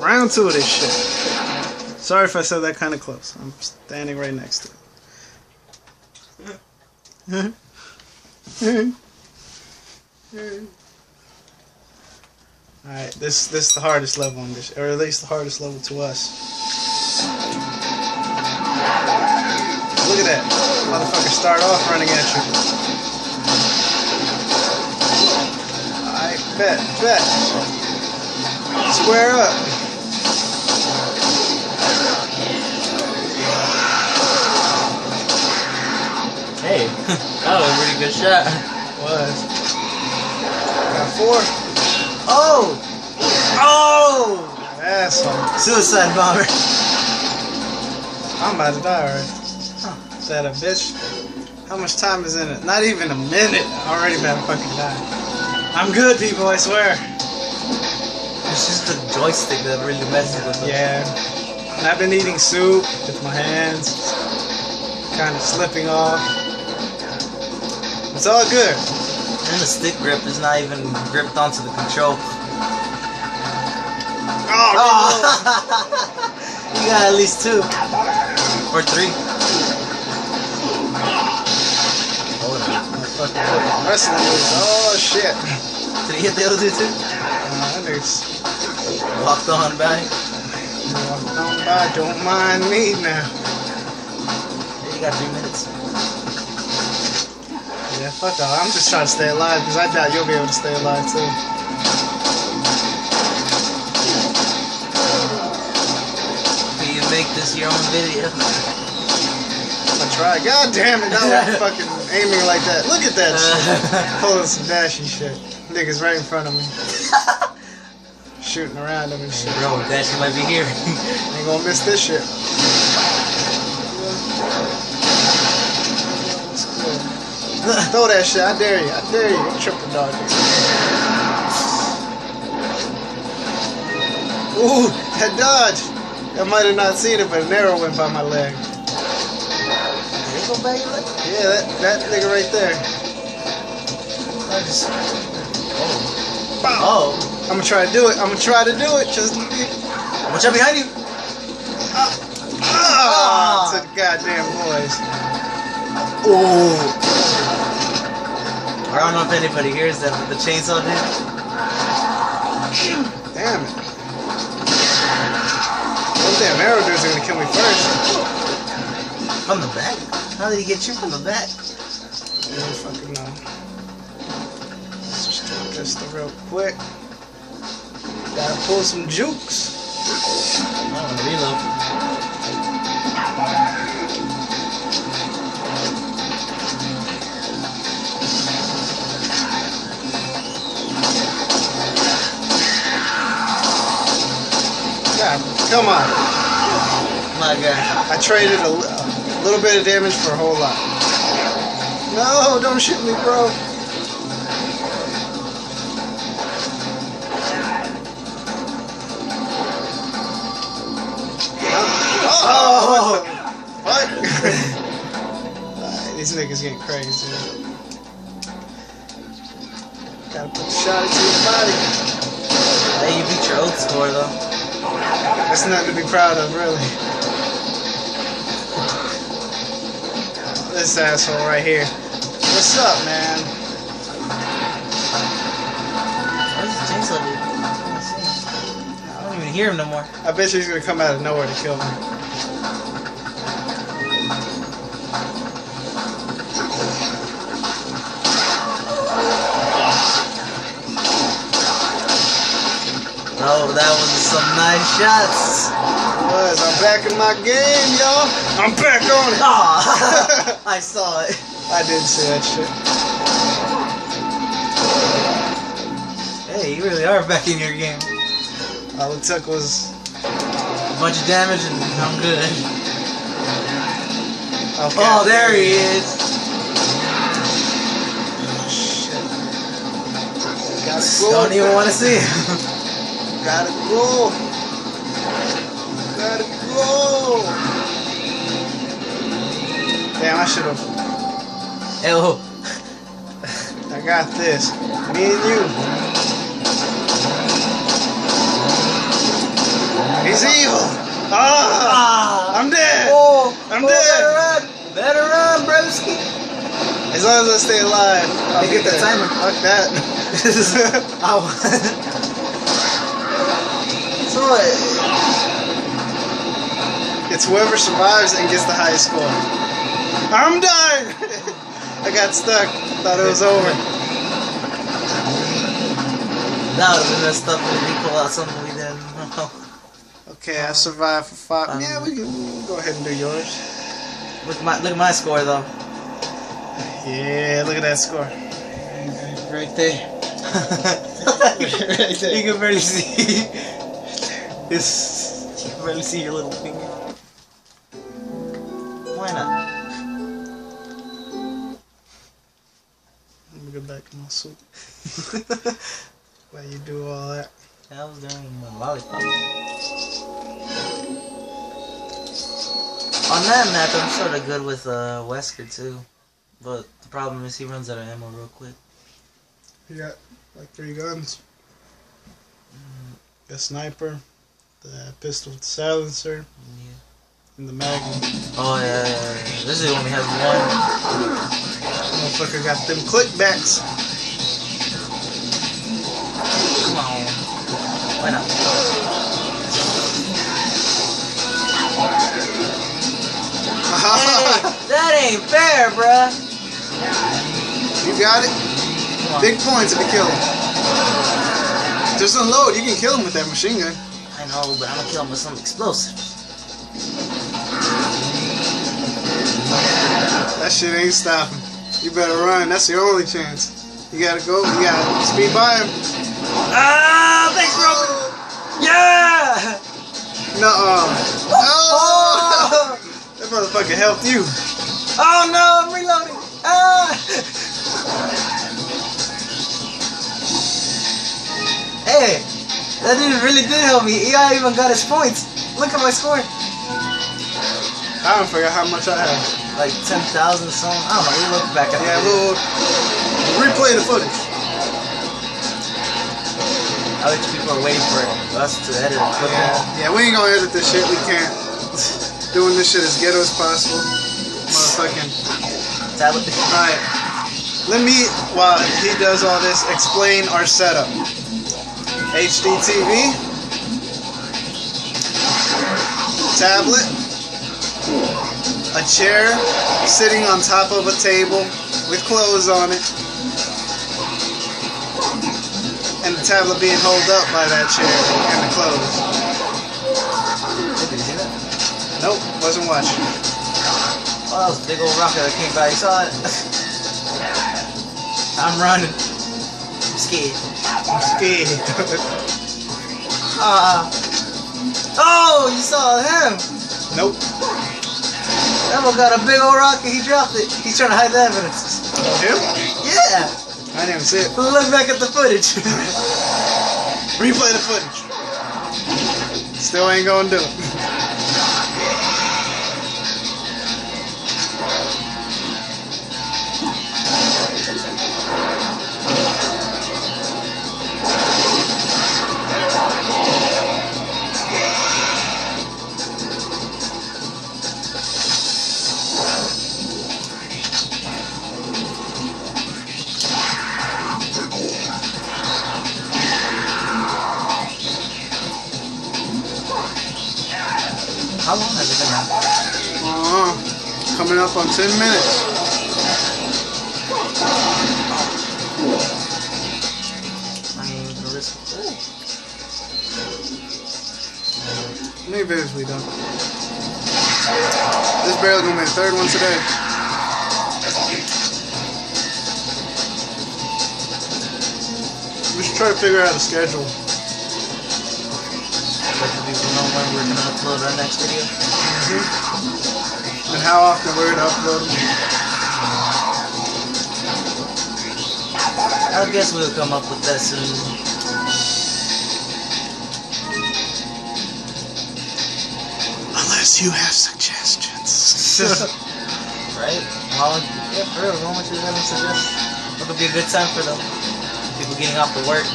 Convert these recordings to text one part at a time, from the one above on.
round 2 of this shit. Sorry if I said that kind of close. I'm standing right next to it. Alright, this is the hardest level on this, or at least the hardest level to us. Look at that. Motherfucker start off running at you. Alright, bet. Square up. Hey, that was a pretty good shot. Was. Got 4. Oh! Asshole. Suicide bomber. I'm about to die already. Is that a bitch? How much time is in it? Not even a minute. Already about to fucking die. I'm good, people, I swear. It's just the joystick that really messes with me. Yeah. And I've been eating soup with my hands. Kind of slipping off. It's all good. And the stick grip is not even gripped onto the control. Oh! You got at least 2. Or 3. Wrestling moves. Oh shit. Did he hit the other 2 too? That nigga's Walked on by. walked on by. Don't mind me now. Yeah, you got 3 minutes. Yeah, fuck all. I'm just trying to stay alive because I doubt you'll be able to stay alive too. Can you make this your own video? I'm gonna try. God damn it, not fucking aiming like that. Look at that shit. Pulling some dashy shit. Niggas right in front of me. Shooting around them and shit. Hey, bro, Dashy might be here. Ain't gonna miss this shit. Throw that shit. I dare you. I'm tripping dog. Ooh, that dodge. I might have not seen it, but an arrow went by my leg. Yeah, that nigga right there. Oh. I'm gonna try to do it. Just Watch out behind you. to the goddamn boys. Oh. I don't know if anybody hears that, but the chainsaw did. Damn it. Those damn arrow dudes are gonna kill me first. From the back? How did he get you from the back? I don't fucking know. Let's just do this real quick. Gotta pull some jukes. Oh, reload. God, come on. My God. I traded a little bit of damage for a whole lot. No, don't shoot me, bro. Oh, what? These niggas getting crazy. Gotta put the shot into your body. Hey, you beat your old score though. That's nothing to be proud of, really. This asshole right here. What's up, man? Where's the chainsaw dude? I don't even hear him no more. I bet you he's gonna come out of nowhere to kill me. Oh, that was some nice shots. I'm back in my game, y'all. I'm back on it. Oh, I saw it. I did see that shit. Hey, you really are back in your game. All it took was A bunch of damage and I'm good. okay. Oh, there he is. Shit. Gotta go. Don't even want to see him. Gotta go. Gotta go. Damn, I should have. Oh. I got this. Me and you. Let her run, broski. As long as I stay alive. I'll get the timer. Fuck that. So what? It's whoever survives and gets the highest score. I'm dying! I got stuck. Thought it was over. That would have been messed up if we pull out something we didn't know. Okay, I survived for 5. Yeah, we can go ahead and do yours. Look at my score though. Yeah, look at that score. Right there. Right there. You can barely see. You can barely see your little finger. Why not? Let me go back to my soup. While you do all that. I was doing my lollipop. On that map, I'm sort of good with Wesker too, but the problem is he runs out of ammo real quick. You got like 3 guns. The sniper, the pistol with the silencer, and the magnum. Oh yeah. This is only has one. Motherfucker got them clickbacks. Come on. Why not? Hey, that ain't fair, bruh. You got it. Big points if you kill him. Just unload. You can kill him with that machine gun. I know, but I'm gonna kill him with some explosives. That shit ain't stopping. You better run. That's your only chance. You gotta go. You gotta speed by him. Ah, thanks, bro. Yeah. Nuh-uh. Oh! That motherfucker helped you. Oh no, I'm reloading. Ah. Hey, that dude really did help me. He even got his points. Look at my score. I don't forget how much I have. Like 10,000 something. I don't know. We look back at Yeah, the we'll replay the footage. I bet people are waiting for us to edit it. Yeah, we ain't gonna edit this shit. We can't. Doing this shit as ghetto as possible. Motherfucking. Tablet. Alright. Let me, while he does all this, explain our setup. HD TV. Tablet. A chair sitting on top of a table with clothes on it. And the tablet being held up by that chair and the clothes. Did you see that? Nope, wasn't watching. Oh, that was a big old rocket that came by. You saw it? I'm running. I'm scared. I'm scared. Oh, you saw him? Nope. That one got a big old rocket. He dropped it. He's trying to hide the evidence. Him? Yeah. I didn't even see it. Look back at the footage. Replay the footage. Still ain't gonna do it. How long has it been now? Coming up on 10 minutes. I mean, the risk. Maybe videos we done. This barely gonna be the 3rd one today. We should try to figure out a schedule. Let the people know when we're gonna upload our next video. And how often we're gonna upload them. I guess we'll come up with that soon. Unless you have suggestions. Right? Yeah, for real. How much is that suggest? What would be a good time for them? People getting off to work.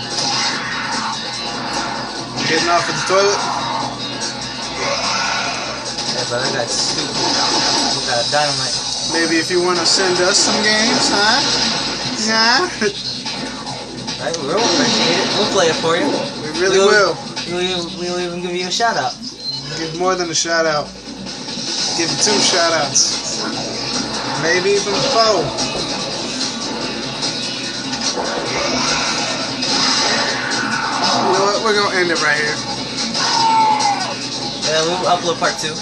Getting off at the toilet. Yeah, but that guy's stupid. We got a dynamite. Maybe if you want to send us some games, huh? Nah. Right, we'll appreciate it. We'll play it for you. We really will. We'll even give you a shout out. Give more than a shout out. Give you 2 shout outs. Maybe even 4. You know what? We're gonna end it right here. Yeah, we'll upload part 2.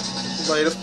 Later.